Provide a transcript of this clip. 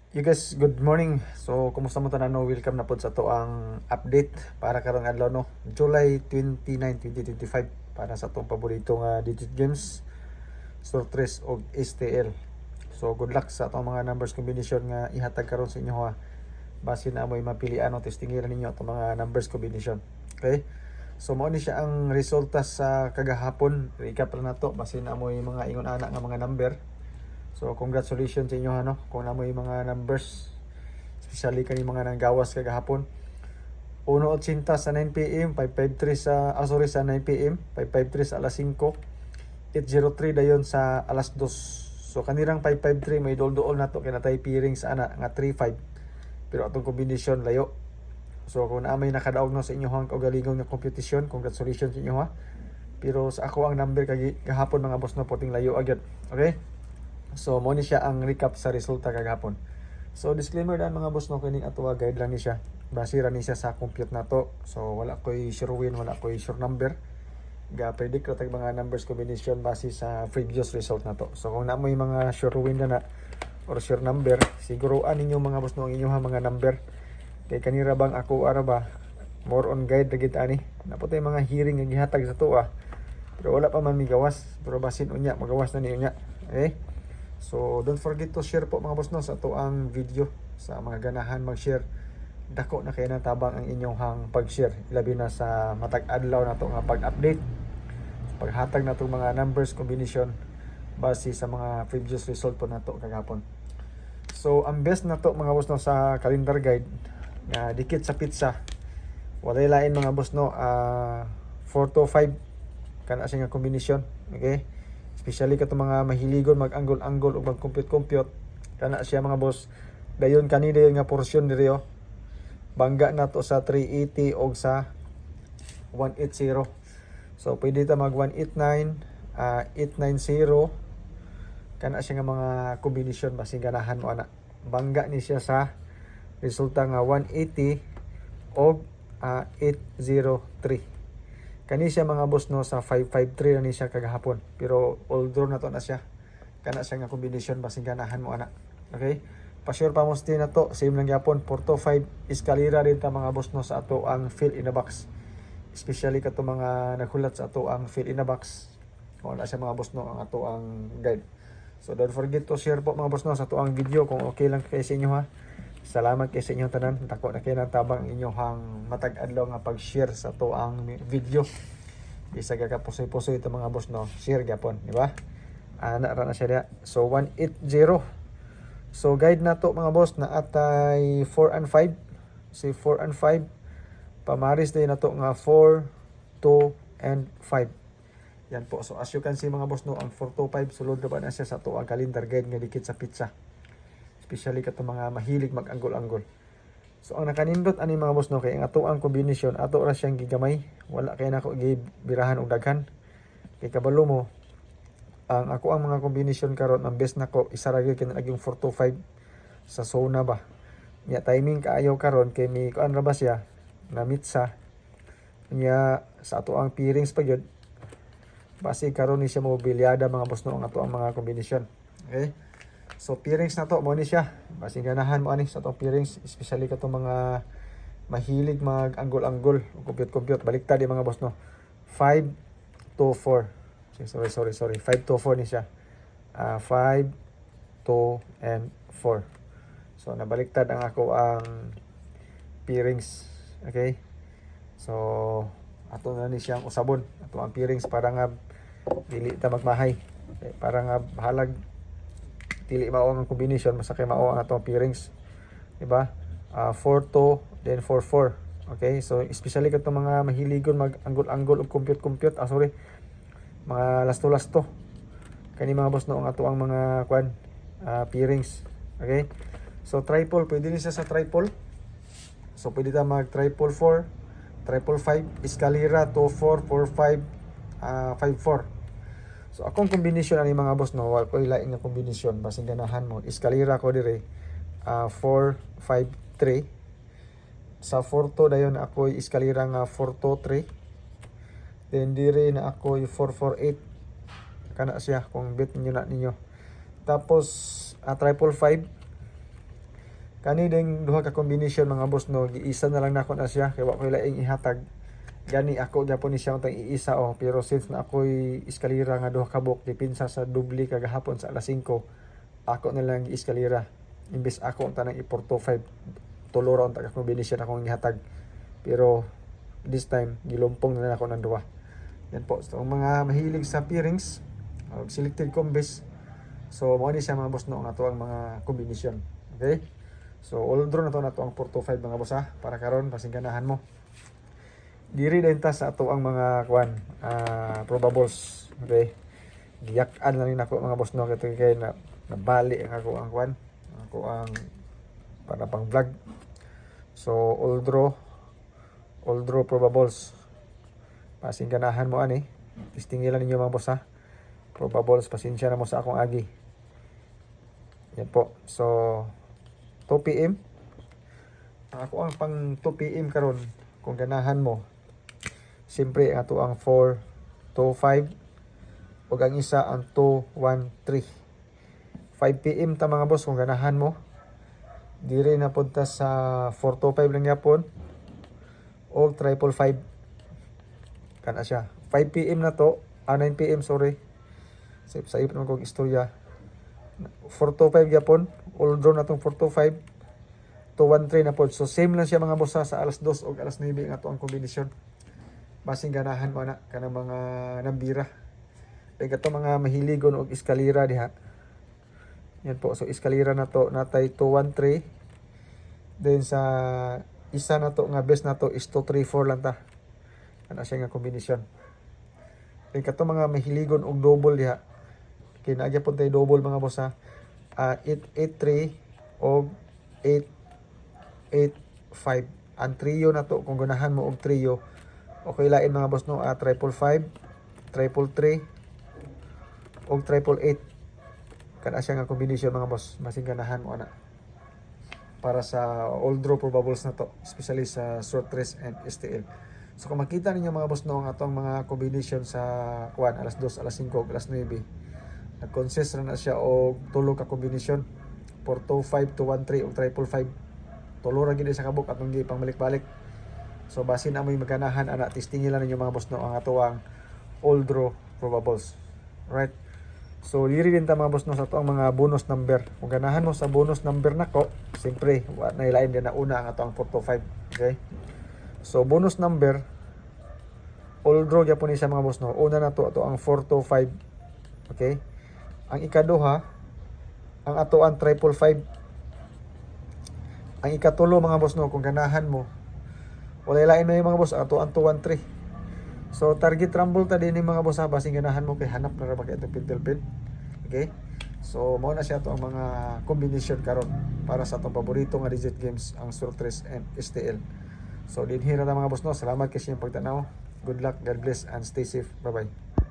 You guys, good morning. So, kumusta mo tanan no? Welcome na pod sa to ang update para karong adlaw no. July 29, 2025 para sa tong paborito nga digit games, Sortres og STL. So, good luck sa atong mga numbers combination nga ihatag karon sa inyo ha. Base na amoy mapilian o testingiran ninyo atong mga numbers combination. Okay? So, mao ni siya ang resulta sa kagahapon. Recap lang nato base na amoy mga ingon ana nga mga number. So congratulations sa inyo ano kung namo yung mga numbers, especially kani mga nanggawas kagahapon. 1:80 sa 9 PM, 553 sa 9 PM, 553 sa alas 5, 803 dayon sa alas 2. So kanirang 553 may dol-dool nato kay natay piring sa ana nga 35. Pero atong kombinasyon layo. So kung naamay nakadaog no sa inyo hang kaugalingong nga kompetisyon, congratulations sa inyo ha. Pero sa ako ang number kay gahapon mga boss no puting layo agad. Okay? So mo ni siya ang recap sa resulta kagahapon. So disclaimer daan mga boss no kining ato guide lang ni siya. Base ra ni siya sa compute nato. So wala koy sure win, wala koy sure number. Ga predict ra tag mga numbers combination base sa previous result nato. So kung namoy mga sure win na or sure number, siguruan ninyo mga boss no ang inyong mga number. Kay kanira bang ako ara ba more on guide ra gid ani. Naputay mga hearing nga gihatag sa tuwa. Pero wala pa man migawas. Pero basin unya magawas na ni unya. Okay? So don't forget to share po mga boss no sa to ang video sa mga ganahan mag-share. Dako na kay natabang ang inyong hang pag-share labi na sa matag adlaw na to nga pag-update. Paghatag na tong mga numbers combination base sa mga previous result po nato kagapon. So ang best na to mga boss no sa calendar guide nga dikit sa pizza. Walay lain mga boss no 4 to 5 kana siya nga combination. Okay? Especially kato mga mahiligon mag-anggol-anggol o mag-compute-compute. Kana siya mga boss. Dayon kani dayon nga porsyon diri oh. Bangga na to sa 380 o sa 180. So pwede ta mag 189, 890. Kana siya nga mga kombinasyon basing ganahan mo ana. Bangga ni siya sa resulta nga 180 o 803. Kani siya mga boss no sa 553 na ni siya kagahapon. Pero all draw na to na siya. Kana siya nga combination basing ganahan mo ana. Okay? Pa-sure pa mo na to. Same lang gyapon 4 to 5 eskalera din ta mga boss no sa ato ang fill in the box. Especially kato mga naghulat sa ato ang fill in the box. Wala siya mga boss no ang ato ang guide. So don't forget to share po mga boss no sa ato ang video kung okay lang kay sa inyo ha. Salamat kay sa inyong tanan. Dako na kay natabang inyong matag adlaw nga pag-share sa to ang video. Bisa ka pusoy-pusoy ito mga boss no. Share gyapon, di ba? Ana ra na siya dia. So 180. So guide na to mga boss na atay 4 and 5. Si 4 and 5. Pamaris din na to nga 4, 2 and 5. Yan po. So as you can see mga boss no, ang 4 to 5 sulod na ba na siya sa to ang calendar guide nga dikit sa pizza. Especially kato mga mahilig mag-anggol-anggol. So ang nakanindot ani mga boss no kay ang ato ang combination ato ra siyang gigamay, wala kay nako gibirahan og daghan. Kay kabalo mo ang ako ang mga combination karon ang best nako isa ra gyud kay naging 4 to 5 sa zona ba. Nya timing kaayo karon kay mi kuan ra ba siya na mitsa. Nya sa ato ang pairings pa gyud. Base karon ni siya mobilyada mga boss no ang ato ang mga combination. Okay? So pairings na to mo ni siya. Basing ganahan mo ani sa to pairings, especially kato mga mahilig mag-anggol-anggol, compute-compute. Baliktad di mga boss no. 5 to 4. Sorry. 5 to 4 ni siya. 5 to and 4. So nabaliktad ang ako ang pairings. Okay? So ato na ni siyang usabon. Ato ang pairings para nga dili ta magmahay. Okay? Para nga halag dili mao ang combination masakay mao ang atong pairings, di ba? 4 to then 4 4. Okay, so especially kato mga mahiligon mag-anggol-anggol ug compute mga lasto-lasto kani mga boss no ang ato ang mga kwan pairings. Okay, so triple pwede ni siya sa triple. So pwede ta mag triple 4, triple 5, eskalera 2 4 4 5 5 4. So akong combination ani mga boss no, wala ko ilain nga combination basing ganahan mo. Eskalera ko dire 4 5 3. Sa 4 to dayon ako eskalera nga 4 to 3. Then dire na ako 4 4 8. Kana siya kung bet niyo na ninyo. Tapos triple 5 Kani ding duha ka combination mga boss no, giisa na lang nako na siya kay wa ko laing ihatag. Gani ako gyapon ni siya untang iisa pero since na ako'y eskalera nga duha ka buok dipinsa sa dubli kagahapon sa alas 5, ako na lang eskalera. Imbes ako unta nang i-4 to 5 tulo ra unta ka combination akong ihatag. Pero this time gilumpong na lang ako ng duha. Yan po. So ang mga mahilig sa pairings selected combis, so mo ni siya mga boss no ang ato ang mga combination. Okay? So all draw na to ang 4 to 5 mga boss ha, para karon pasingkanahan mo. Diri din ta sa ato ang mga kwan probables. Okay? Giyak-an lang ni nako mga boss no kay na nabali ang ako ang kwan. Ako ang para pang vlog. So all draw probables. Pasingkanahan mo ani. Tistingilan ninyo mga boss ha. Probables, pasensya na mo sa akong agi. Yan po. So 2 PM. Ako ang pang 2 PM karon kung ganahan mo. Siyempre ato ang 4 to 5 ug ang isa ang 2 1 3. 5 PM ta mga boss kung ganahan mo. Dire na punta sa 4 to 5 lang yapon o 555. Kana siya. 5 PM na to, 9 PM sorry. Sa ipon naman kong istorya. 4 to 5 yapon, all draw na tong 4 to 5 to 1-3 na po. So same lang siya mga boss sa alas 2 o alas 9 nga to ang kombinasyon. Basing ganahan mo na kanang mga nambira. Kaya kato mga mahiligon og eskalera diha. Yan po. So eskalera na to natay 2-1-3. Then sa isa na to nga best na to is 2-3-4 lang ta. Ano siya nga kombinasyon. Kaya kato mga mahiligon og double diha. Kinagya po tayo double mga boss ha. 8-8-3 o 8-8-5. Ang trio na to, kung ganahan mo og trio, okay lain mga boss no, 555, 333, o 888. Kana siya nga combination mga boss. Masing ganahan mo ana. Para sa all draw probables na to, especially sa short race and STL. So kung makita ninyo mga boss no, ang atong mga combination sa kuan, alas 2, alas 5, alas 9, nag-consist na siya o tulo ka kombinasyon 4-2-5 to 1-3 o 555. Tulo ra gid sa kabuk at nung pang balik-balik. So basin amoy maganahan ana, testingin lang ninyo mga boss no ang atuang all draw probables. Right? So diri din ta mga boss no sa atuang mga bonus number. Kung ganahan mo sa bonus number nako, siyempre wa na ilain din na una ang atuang 4-5. Okay? So bonus number all draw gyapon ni sa mga boss no. Una na to ang 4-5. Okay? Ang ikaduha, ang atoan 555. Ang ikatulo mga boss no, kung ganahan mo, wala lain na yung mga boss, atoan 213. So target rumble ta din yung mga boss ha, basing ganahan mo kay hanap na ra ba kay itong pintel pin. Okay? So mao na siya to ang mga combination karon para sa atong paborito nga digit games, ang short race and STL. So din hira na mga boss no, salamat kasi yung pagtanaw. Good luck, God bless and stay safe. Bye bye.